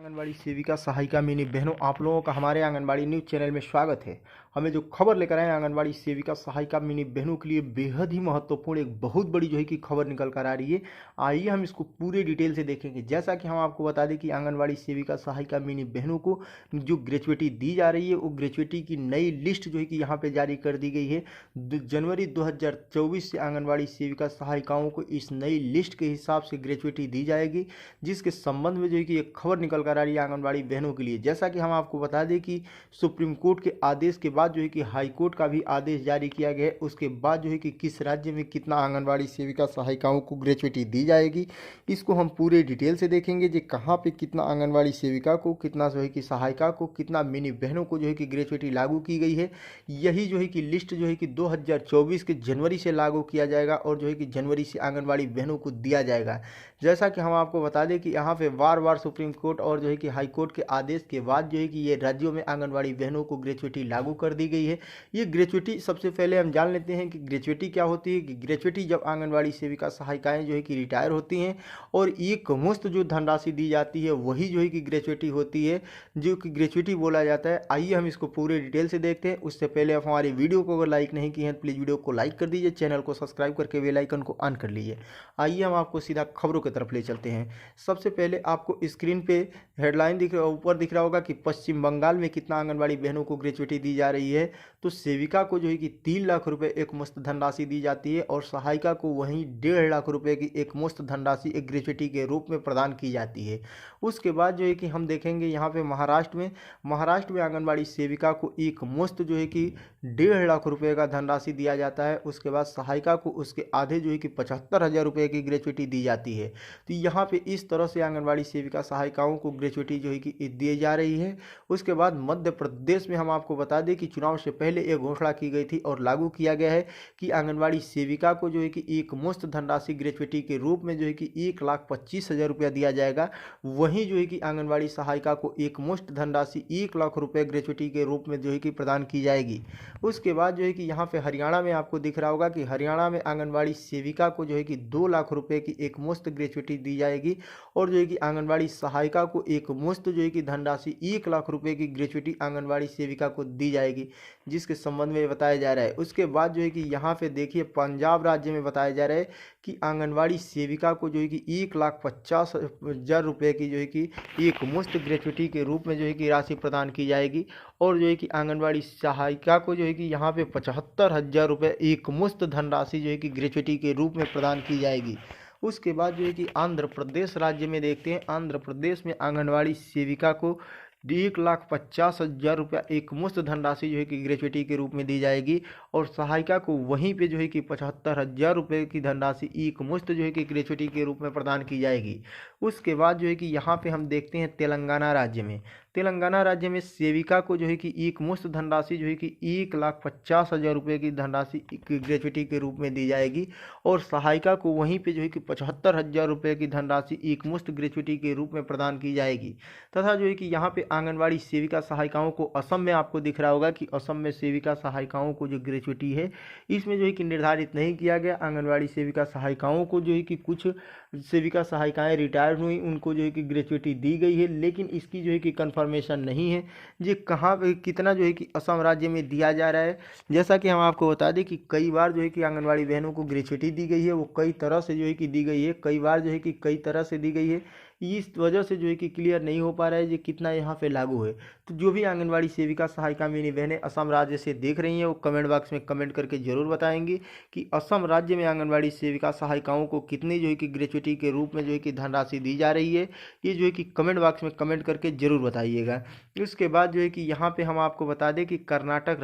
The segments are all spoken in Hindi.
आंगनबाड़ी सेविका सहायिका मिनी बहनों, आप लोगों का हमारे आंगनबाड़ी न्यूज चैनल में स्वागत है। हमें जो खबर लेकर आए आंगनबाड़ी सेविका सहायिका मिनी बहनों के लिए बेहद ही महत्वपूर्ण एक बहुत बड़ी कि खबर निकल कर आ रही है। आइए हम इसको पूरे डिटेल से देखेंगे। जैसा कि हम आपको बता दें कि आंगनबाड़ी सेविका सहायिका मिनी बहनों को जो ग्रेचुइटी दी जा रही है वो ग्रेचुइटी की नई लिस्ट कि यहाँ पे जारी कर दी गई है। जनवरी 2024 से आंगनबाड़ी सेविका सहायिकाओं को इस नई लिस्ट के हिसाब से ग्रेचुइटी दी जाएगी, जिसके संबंध में कि एक खबर निकल कर आ रही है आंगनबाड़ी बहनों के लिए। जैसा कि हम आपको बता दें कि सुप्रीम कोर्ट के आदेश के बाद कि हाई कोर्ट का भी आदेश जारी किया गया है। उसके बाद कि किस राज्य में कितना आंगनबाड़ी सेविका सहायिकाओं को ग्रेचुइटी दी जाएगी, इसको हम पूरे डिटेल से देखेंगे। जो कहाँ पे कितना आंगनबाड़ी सेविका को, कितना कि सहायिका को, कितना मिनी बहनों को कि ग्रेचुइटी लागू की गई है। यही कि लिस्ट कि 2024 के जनवरी से लागू किया जाएगा और कि जनवरी से आंगनबाड़ी बहनों को दिया जाएगा। जैसा कि हम आपको बता दें कि यहाँ पे बार बार सुप्रीम कोर्ट और कि हाई कोर्ट के आदेश के बाद कि ये राज्यों में आंगनबाड़ी बहनों को ग्रेचुइटी लागू कर दी गई है। ये ग्रेचुइटी सबसे पहले हम जान लेते हैं कि ग्रेचुइटी क्या होती है। कि ग्रेचुइटी जब आंगनबाड़ी सेविका सहायिकाएं कि रिटायर होती हैं और एक मुश्त जो धनराशि दी जाती है वही कि ग्रेचुइटी होती है, जो कि ग्रेचुइटी बोला जाता है। आइए हम इसको पूरे डिटेल से देखते हैं। उससे पहले आप हमारी वीडियो को अगर लाइक नहीं किए हैं तो प्लीज़ वीडियो को लाइक कर दीजिए, चैनल को सब्सक्राइब करके बेल आइकन को ऑन कर लीजिए। आइए हम आपको सीधा खबरों की तरफ ले चलते हैं। सबसे पहले आपको स्क्रीन पे हेडलाइन ऊपर दिख रहा होगा कि पश्चिम बंगाल में कितना आंगनबाड़ी बहनों को ग्रेचुइटी दी जा रही है। तो सेविका को कि 3 लाख रुपए एक मुश्त धनराशि दी जाती है और सहायिका को वहीं 1.5 लाख रुपए की एक मुश्त धनराशि एक ग्रेचुइटी के रूप में प्रदान की जाती है। उसके बाद कि हम देखेंगे यहाँ पे महाराष्ट्र में आंगनबाड़ी सेविका को एक मुश्त कि 1.5 लाख रुपए का धनराशि दिया जाता है। उसके बाद सहायिका को उसके आधे कि 75,000 रुपए की ग्रेचुइटी दी जाती है। तो यहाँ पे इस तरह से आंगनबाड़ी सेविका सहायिकाओं को ग्रेचुइटी कि दी जा रही है। उसके बाद मध्य प्रदेश में हम आपको बता दें कि चुनाव से पहले एक घोषणा की गई थी और लागू किया गया है कि आंगनबाड़ी सेविका को कि एक मुश्त धनराशि ग्रेचुइटी के रूप में कि 1,25,000 रुपया दिया जाएगा। वहीं कि आंगनबाड़ी सहायिका को एक मुश्त धनराशि 1 लाख रुपये ग्रेचुइटी के रूप में कि प्रदान की जाएगी। उसके बाद कि यहाँ पे हरियाणा में आपको दिख रहा होगा कि हरियाणा में आंगनबाड़ी सेविका को कि 2 लाख रुपए की एक मुश्त ग्रेचुइटी दी जाएगी और कि आंगनबाड़ी सहायिका को एक मुश्त कि धनराशि 1 लाख रुपए की ग्रेचुइटी आंगनबाड़ी सेविका को दी जाएगी, जिसके संबंध में बताया जा रहा है। उसके बाद कि यहाँ पे देखिए पंजाब राज्य में बताया जा रहा है कि आंगनबाड़ी सेविका को कि 1,50,000 रुपये की कि एक मुश्त ग्रेचुइटी के रूप में कि राशि प्रदान की जाएगी और कि आंगनबाड़ी सहायिका को कि यहाँ पे 75,000 रुपये एक मुश्त धनराशि कि ग्रेचुइटी के रूप में प्रदान की जाएगी। उसके बाद कि आंध्र प्रदेश राज्य में देखते हैं। आंध्र प्रदेश में आंगनबाड़ी सेविका को 1,50,000 रुपया एक मुश्त धनराशि कि ग्रेचुइटी के रूप में दी जाएगी और सहायिका को वहीं पे कि 75,000 रुपये की धनराशि एक मुश्त कि ग्रेचुइटी के रूप में प्रदान की जाएगी। उसके बाद कि यहाँ पे हम देखते हैं तेलंगाना राज्य में सेविका को कि एक मुश्त धनराशि कि 1,50,000 रुपये की धनराशि ग्रेचुइटी के रूप में दी जाएगी और सहायिका को वहीं पे कि 75,000 रुपये की धनराशि एक मुश्त ग्रेचुइटी के रूप में प्रदान की जाएगी। तथा कि यहाँ पे आंगनबाड़ी सेविका सहायिकाओं को असम में आपको दिख रहा होगा कि असम में सेविका सहायिकाओं को जो ग्रेचुइटी है इसमें कि निर्धारित नहीं किया गया। आंगनबाड़ी सेविका सहायिकाओं को कि कुछ सेविका सहायिकाएं रिटायर हुई, उनको कि ग्रेचुइटी दी गई है, लेकिन इसकी कि कंफर्मेशन नहीं है जी कहाँ पे कितना कि असम राज्य में दिया जा रहा है। जैसा कि हम आपको बता दें कि कई बार कि आंगनबाड़ी बहनों को ग्रेचुइटी दी गई है, वो कई तरह से कि दी गई है, कई बार कि कई तरह से दी गई है। इस वजह से कि क्लियर नहीं हो पा रहा है कि कितना यहाँ पे लागू है। तो जो भी आंगनबाड़ी सेविका सहायिका मेरी बहनें असम राज्य से देख रही हैं वो कमेंट बॉक्स में कमेंट करके जरूर बताएंगे कि असम राज्य में आंगनबाड़ी सेविका सहायिकाओं को कितनी कि ग्रेचुइटी के रूप में कि धनराशि दी जा रही है। ये कि कमेंट बॉक्स में कमेंट करके जरूर बताइएगा। उसके बाद कि यहाँ पे हम आपको बता दें कि कर्नाटक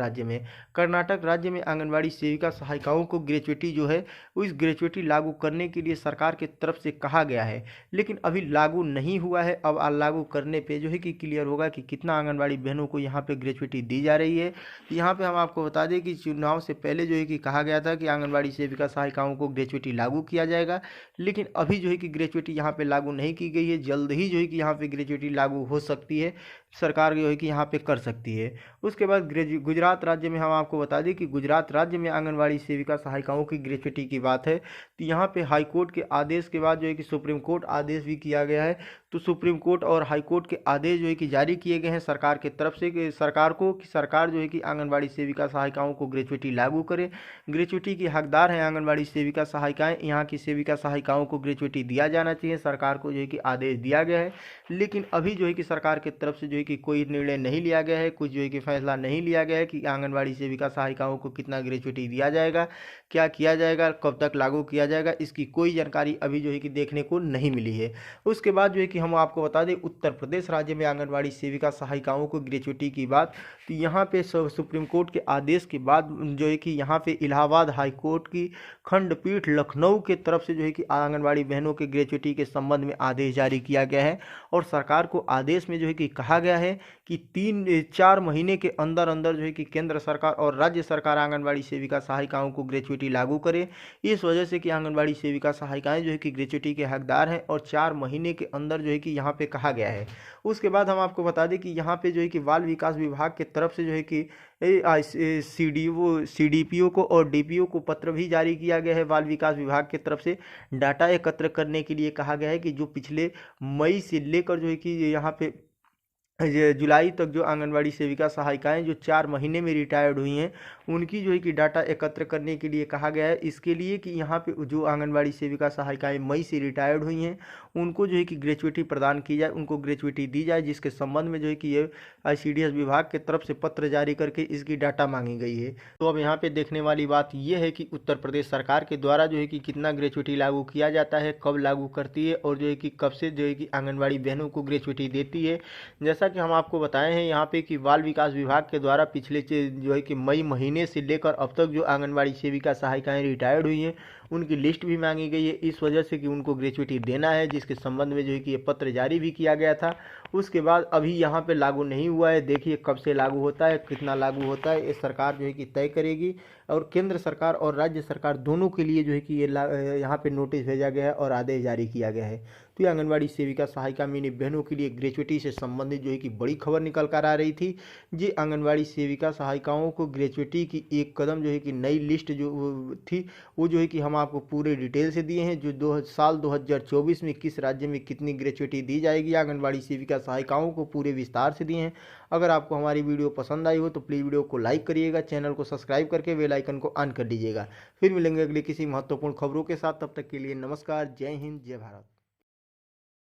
राज्य में आंगनबाड़ी सेविका सहायिकाओं को ग्रेचुइटी है उस ग्रेचुइटी लागू करने के लिए सरकार की तरफ से कहा गया है, लेकिन अभी लागू नहीं हुआ है। अब लागू करने पे कि क्लियर होगा कि कितना आंगनबाड़ी बहनों को यहाँ पे ग्रेचुइटी दी जा रही है। यहाँ पे हम आपको बता दें कि चुनाव से पहले कि कहा गया था कि आंगनबाड़ी सेविका सहायिकाओं को ग्रेचुइटी लागू किया जाएगा, लेकिन अभी कि ग्रेचुइटी यहाँ पे लागू नहीं की गई है। जल्द ही कि यहाँ पे ग्रेचुइटी लागू हो सकती है, सरकार कि यहाँ पे कर सकती है। उसके बाद गुजरात राज्य में हम आपको बता दें कि गुजरात राज्य में आंगनबाड़ी सेविका सहायिकाओं की ग्रेचुइटी की बात है। तो यहाँ पे हाई कोर्ट के आदेश के बाद कि सुप्रीम कोर्ट आदेश भी किया गया गया है। तो सुप्रीम कोर्ट और हाई कोर्ट के आदेश जो है कि जारी किए गए हैं सरकार की तरफ से कि सरकार को कि सरकार जो है कि आंगनबाड़ी सेविका सहायिकाओं को ग्रेच्युटी लागू करे। ग्रेच्युटी की हकदार हैं आंगनबाड़ी सेविका सहायिकाएं। यहाँ की सेविका सहायिकाओं को ग्रेच्युटी दिया जाना चाहिए, सरकार को जो है कि आदेश दिया गया है। लेकिन अभी जो है कि सरकार की तरफ से जो है कि कोई निर्णय नहीं लिया गया है, कुछ जो है कि फैसला नहीं लिया गया है कि आंगनबाड़ी सेविका सहायिकाओं को कितना ग्रेच्युटी दिया जाएगा, क्या किया जाएगा, कब तक लागू किया जाएगा, इसकी कोई जानकारी अभी जो है कि देखने को नहीं मिली है। उसके बाद जो है कि हम आपको बता दें, उत्तर प्रदेश राज्य में आंगनबाड़ी सेविका सहायिकाओं को ग्रेच्युटी की बात, तो यहाँ पे सुप्रीम कोर्ट के आदेश के बाद जो है कि यहाँ पे इलाहाबाद हाई कोर्ट की खंडपीठ लखनऊ के तरफ से जो है कि आंगनबाड़ी बहनों के ग्रेच्युटी के संबंध में आदेश जारी किया गया है। और सरकार को आदेश में जो है कि कहा गया है कि 3-4 महीने के अंदर अंदर जो है कि केंद्र सरकार और राज्य सरकार आंगनबाड़ी सेविका सहायिकाओं को ग्रेच्युटी लागू करे। इस वजह से कि आंगनबाड़ी सेविका सहायिकाएं जो है कि ग्रेच्युटी के हकदार हैं और 4 महीने के अंदर जो है कि यहाँ पे कहा गया है। उसके बाद हम आपको बता दें कि यहाँ पे जो है कि बाल विकास विभाग के तरफ से जो है कि सीडीपीओ को और डीपीओ को पत्र भी जारी किया गया है। बाल विकास विभाग की तरफ से डाटा एकत्र करने के लिए कहा गया है कि जो पिछले मई से लेकर जो है कि यहाँ पे जुलाई तक जो आंगनबाड़ी सेविका सहायिकाएं जो 4 महीने में रिटायर्ड हुई हैं, उनकी जो है कि डाटा एकत्र करने के लिए कहा गया है। इसके लिए कि यहाँ पे जो आंगनबाड़ी सेविका सहायिकाएं मई से रिटायर्ड हुई हैं, उनको जो है कि ग्रेच्युटी प्रदान की जाए, उनको ग्रेच्युटी दी जाए, जिसके संबंध में जो है कि ये आईसीडीएस विभाग की तरफ से पत्र जारी करके इसकी डाटा मांगी गई है। तो अब यहाँ पे देखने वाली बात यह है कि उत्तर प्रदेश सरकार के द्वारा जो है कि कितना ग्रेच्युटी लागू किया जाता है, कब लागू करती है और जो है कि कब से जो है कि आंगनबाड़ी बहनों को ग्रेच्युटी देती है। जैसा कि हम आपको बताए हैं यहाँ पे कि बाल विकास विभाग के द्वारा पिछले जो है कि मई महीने से लेकर अब तक जो आंगनबाड़ी सेविका सहायिकाएं रिटायर्ड हुई हैं, उनकी लिस्ट भी मांगी गई है, इस वजह से कि उनको ग्रेच्युटी देना है, जिसके संबंध में जो है कि ये पत्र जारी भी किया गया था। उसके बाद अभी यहाँ पे लागू नहीं हुआ है, देखिए कब से लागू होता है, कितना लागू होता है, ये सरकार जो है कि तय करेगी। और केंद्र सरकार और राज्य सरकार दोनों के लिए जो है कि ये यहाँ पे नोटिस भेजा गया है और आदेश जारी किया गया है। तो ये आंगनबाड़ी सेविका सहायिका मिनी बहनों के लिए ग्रेच्युटी से संबंधित जो है कि बड़ी खबर निकल कर आ रही थी। जी आंगनबाड़ी सेविका सहायिकाओं को ग्रेच्युटी की एक कदम जो है कि नई लिस्ट जो थी, वो जो है कि हम आपको पूरे डिटेल से दिए हैं। जो साल 2024 में किस राज्य में कितनी ग्रेच्युटी दी जाएगी आंगनबाड़ी सेविका सहायिकाओं को, पूरे विस्तार से दिए हैं। अगर आपको हमारी वीडियो पसंद आई हो तो प्लीज़ वीडियो को लाइक करिएगा, चैनल को सब्सक्राइब करके बेल आइकन को ऑन कर दीजिएगा। फिर मिलेंगे अगले किसी महत्वपूर्ण खबरों के साथ, तब तक के लिए नमस्कार, जय हिंद, जय भारत।